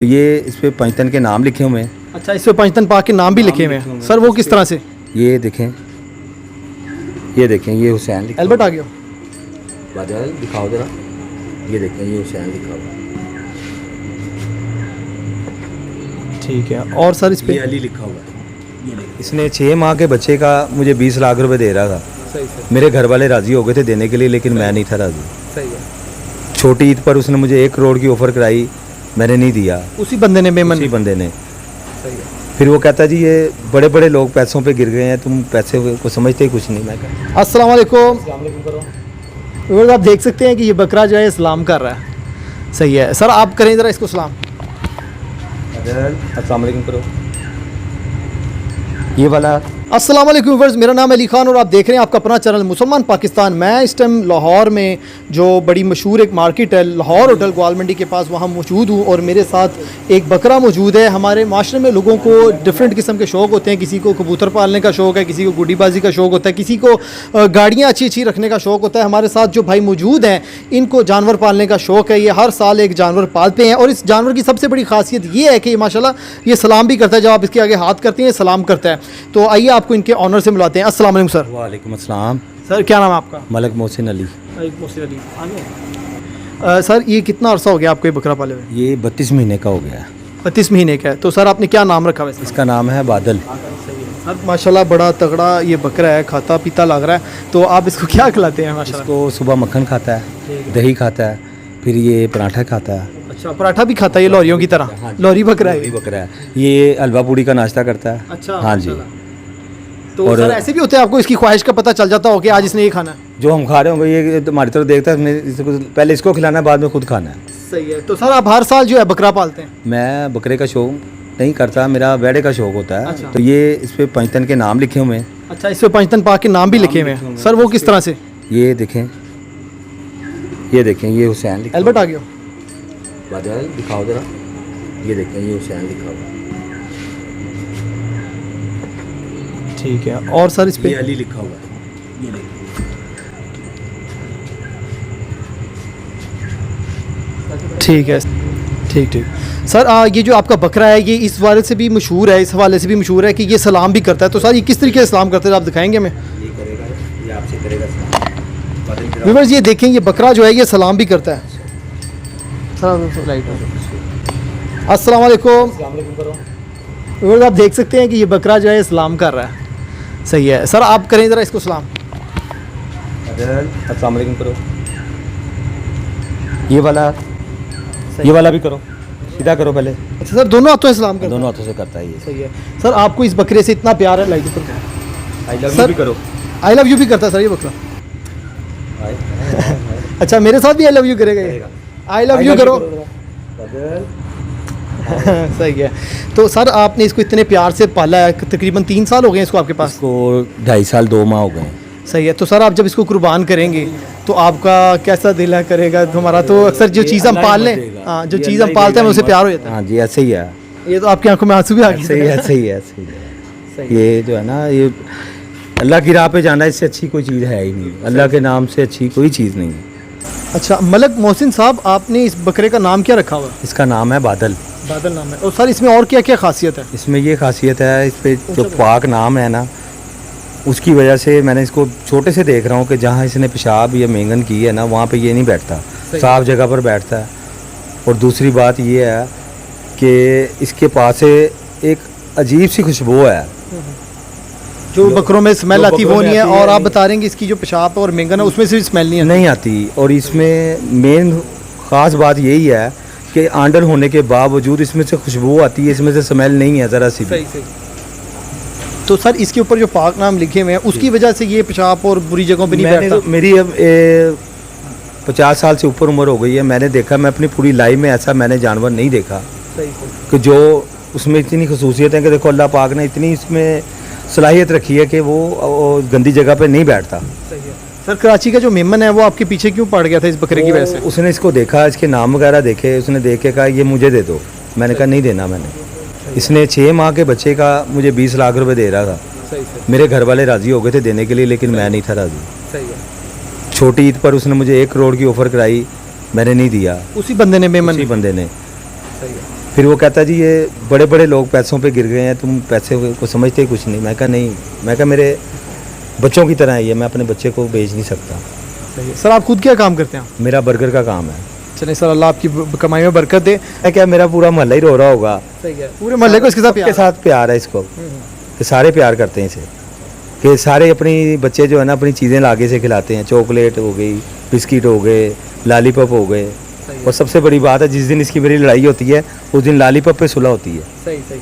ये इस पे पंचतन के नाम लिखे हुए हैं। अच्छा, इस पे पंचतन पाक के नाम भी लिखे हुए हैं सर, वो किस तरह से? ये देखें, ये देखें, ये हुसैन लिखा एल्बर्ट आ गया, बादल दिखाओ जरा। ये देखें, ये हुसैन लिखा हुआ, ठीक है। और सर इस ये पे अली लिखा हुआ है। इसने 6 माह के बच्चे का मुझे 20 लाख रुपए दे रहा था। सही सर, मेरे घर वाले राजी हो गए थे देने के लिए, लेकिन मैं नहीं था राजी। सही है। छोटी ईद पर उसने मुझे 1 करोड़ की ऑफर कराई, मैंने नहीं दिया। उसी बंदे ने मेमन, उसी बंदे ने। सही है। फिर वो कहता जी ये बड़े बड़े लोग पैसों पे गिर गए हैं, तुम पैसे को समझते ही कुछ नहीं। मैं कहा अस्सलाम वालेकुम। व्यूअर्स, आप देख सकते हैं कि ये बकरा जो है सलाम कर रहा है। सही है सर, आप करें ज़रा इसको सलाम। अस्सलाम वालेकुम करो। ये वाला अस्सलाम वालेकुम व्यूअर्स, मेरा नाम है अली खान और आप देख रहे हैं आपका अपना चैनल मुसलमान पाकिस्तान। मैं इस टाइम लाहौर में जो बड़ी मशहूर एक मार्केट है लाहौर होटल ग्वाल मंडी के पास, वहाँ मौजूद हूँ और मेरे साथ एक बकरा मौजूद है। हमारे माशरे में लोगों को डिफरेंट किस्म के शौक़ होते हैं, किसी को कबूतर पालने का शौक़ है, किसी को गुड्डीबाजी का शौक़ होता है, किसी को गाड़ियाँ अच्छी अच्छी रखने का शौक़ होता है। हमारे साथ जो भाई मौजूद हैं इनको जानवर पालने का शौक़ है, ये हर साल एक जानवर पालते हैं और इस जानवर की सबसे बड़ी खासियत ये है कि माशाल्लाह ये सलाम भी करता है, जब आप इसके आगे हाथ करते हैं सलाम करता है। तो आइए आपको इनके ऑनर से मिलाते हैं। अस्सलाम वालेकुम सर। वालेकुम अस्सलाम। सर क्या नाम है आपका? मलक मोहसिन अली। सर ये कितना अरसा हो गया आपको ये बकरा पाले हुए? ये 32 महीने का हो गया है। 32 महीने का है। तो सर आपने क्या नाम रखा वैसे? इसका नाम है बादल। सर माशाल्लाह बड़ा तगड़ा ये बकरा है, खाता पीता लग रहा है। तो आप इसको क्या खिलाते हैं? माशाल्लाह इसको सुबह मक्खन खाता है, दही खाता है, फिर ये पराठा खाता है। अच्छा, पराठा भी खाता है ये लोरियों की तरह? लोरी बकरा है, बकरा है ये। हलवा पूड़ी का नाश्ता करता है। अच्छा, हाँ जी। तो और सर ऐसे भी होते हैं आपको इसकी ख्वाहिश का पता चल जाता हो कि आज इसने ये खाना है? जो हम खा रहे होंगे ये हमारी तरफ देखता है, पहले इसको खिलाना है, बाद में खुद खाना है। सही है। तो सर आप हर साल जो है बकरा पालते हैं? मैं बकरे का शौक नहीं करता, मेरा बैड़े का शौक होता है। अच्छा। तो ये इस पे पंचतन के नाम लिखे हुए हैं। अच्छा, इस पे पंचतन पाक के नाम भी लिखे हुए हैं सर, वो किस तरह से? ये देखें, ये देखें, ये हुसैन लिखा एल्बर्ट आ गया, बादल दिखाओ जरा। ये देखें, ये हुसैन लिखा हुआ, ठीक है। और सर इस ये पे अली लिखा हुआ है। ये देखें, ठीक है, ठीक ठीक। सर ये जो आपका बकरा है ये इस वाले से भी मशहूर है, इस हवाले से भी मशहूर है कि ये सलाम भी करता है। तो सर ये किस तरीके से सलाम करता है आप दिखाएंगे हमें? ये करेगा, ये आपसे करेगा सलाम। व्यूअर्स ये देखें, ये बकरा जो है ये सलाम भी करता है। अस्सलाम वालेकुम। व्यूअर्स आप देख सकते हैं कि ये बकरा जो है सलाम कर रहा है। सही है सर, आप करें ज़रा इसको सलाम। अस्सलाम वालेकुम करो। ये वाला भी करो, सीधा करो पहले। अच्छा सर, दोनों हाथों से सलाम करता है? दोनों हाथों से करता है ये। सही है सर। आपको इस बकरे से इतना प्यार है, like I love sir- you भी करो। आई लव यू भी करता है सर ये बकरा? अच्छा, मेरे साथ भी आई लव यू करेगा ये? आई लव यू करो। सही है। तो सर आपने इसको इतने प्यार से पाला है, तकरीबन 3 साल हो गए इसको आपके पास? इसको 2.5 साल 2 माह हो गए। सही है। तो सर आप जब इसको कुर्बान करेंगे तो आपका कैसा दिल है करेगा? हमारा तो अक्सर जो चीज़ हम पाल लें, हाँ जो चीज़ हम पालते हैं उससे प्यार हो जाता है। हाँ जी, ऐसे ही है। ये तो आपकी आंखों में आंसू भी आ गए। सही है, सही है, सही है। ये जो है ना, ये अल्लाह की राह पे जाना, इससे अच्छी कोई चीज़ है ही नहीं। अल्लाह के नाम से अच्छी कोई चीज़ नहीं है। अच्छा मलक मोहसिन साहब, आपने इस बकरे का नाम क्या रखा हुआ है? इसका नाम है बादल। बादल नाम है। और सर इसमें और क्या क्या खासियत है? इसमें ये खासियत है, इस पे जो पाक नाम है ना, उसकी वजह से मैंने इसको छोटे से देख रहा हूँ कि जहाँ इसने पेशाब या मेंगन की है ना, वहाँ पे ये नहीं बैठता, साफ जगह पर बैठता है। और दूसरी बात ये है कि इसके पास से एक अजीब सी खुशबू है जो बकरों में स्मेल आती वो नहीं है। और आप बता रहे हैं कि इसकी जो पेशाब और मेंगन है उसमें से भी स्मेल नहीं आती। और इसमें मेन ख़ास बात यही है कि आंडल होने के बावजूद इसमें से खुशबू आती है, इसमें से स्मेल नहीं है ज़रा सी भी। सही। तो सर इसके ऊपर जो पाक नाम लिखे हुए हैं उसकी वजह से ये पेशाब और बुरी जगहों पे नहीं बैठता? तो मेरी अब 50 साल से ऊपर उम्र हो गई है, मैंने देखा, मैं अपनी पूरी लाइफ में ऐसा मैंने जानवर नहीं देखा कि जो उसमें इतनी खसूसियत है कि देखो अल्लाह पाक ने इतनी इसमें सलाहियत रखी है कि वो गंदी जगह पे नहीं बैठता। सही है। सर कराची का जो मेमन है वो आपके पीछे क्यों पड़ गया था इस बकरे की वजह से? उसने इसको देखा, इसके नाम वगैरह देखे, उसने देख के कहा ये मुझे दे दो। मैंने कहा नहीं देना मैंने। इसने 6 माह के बच्चे का मुझे 20 लाख रुपए दे रहा था। मेरे घर वाले राजी हो गए थे देने के लिए, लेकिन मैं नहीं था राजी। सही है। छोटी ईद पर उसने मुझे 1 करोड़ की ऑफर कराई, मैंने नहीं दिया। उसी बंदे ने मेमन? उसी बंदे ने। सही है। फिर वो कहता जी ये बड़े बड़े लोग पैसों पे गिर गए हैं, तुम पैसे को समझते ही कुछ नहीं। मैं कहा नहीं, मैं कहा मेरे बच्चों की तरह है ये, मैं अपने बच्चे को बेच नहीं सकता। सही है सर, आप खुद क्या काम करते हैं? मेरा बर्गर का काम है। चलिए सर, अल्लाह आपकी कमाई में बरकत दे। मैं क्या मेरा पूरा मोहल्ला ही रो रहा होगा। सही है, पूरे मोहल्ले को इसके साथ के साथ प्यार है इसको, कि सारे प्यार करते हैं इसे, कि सारे अपनी बच्चे जो है ना अपनी चीज़ें लागे से खिलाते हैं। चॉकलेट हो गई, बिस्किट हो गए, लॉलीपॉप हो गए। और सबसे बड़ी बात है, जिस दिन इसकी मेरी लड़ाई होती है उस दिन लॉलीपॉप पे सुलह होती है। सही सही।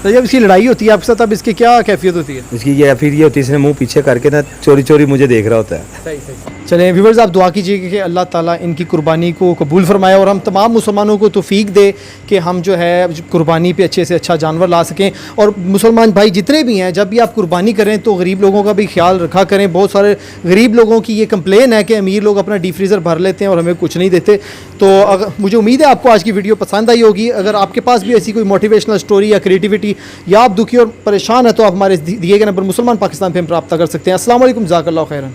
तो जब इसकी लड़ाई होती है आपके साथ, तब इसकी क्या कैफियत होती है? इसकी ये फिर ये होती है, इसने मुंह पीछे करके ना चोरी चोरी मुझे देख रहा होता है। सही सही। चलें व्यूवर्स, आप दुआ कीजिए कि अल्लाह ताला इनकी कुर्बानी को कबूल फरमाए और हम तमाम मुसलमानों को तौफीक दे कि हम जो है कुर्बानी पे अच्छे से अच्छा जानवर ला सकें। और मुसलमान भाई जितने भी हैं, जब भी आप कुर्बानी करें तो गरीब लोगों का भी ख्याल रखा करें। बहुत सारे गरीब लोगों की ये कंप्लेन है कि अमीर लोग अपना डीप फ्रीज़र भर लेते हैं और हमें कुछ नहीं देते। तो अगर मुझे उम्मीद है आपको आज की वीडियो पसंद आई होगी। अगर आपके पास भी ऐसी कोई मोटिवेशनल स्टोरी या क्रिएटिविटी या आप दुखी और परेशान है तो आप हमारे दिए गए नंबर मुसलमान पाकिस्तान पे हम रब्ता कर सकते हैं। अस्सलाम वालेकुम, जज़ाकल्लाहु खैरन।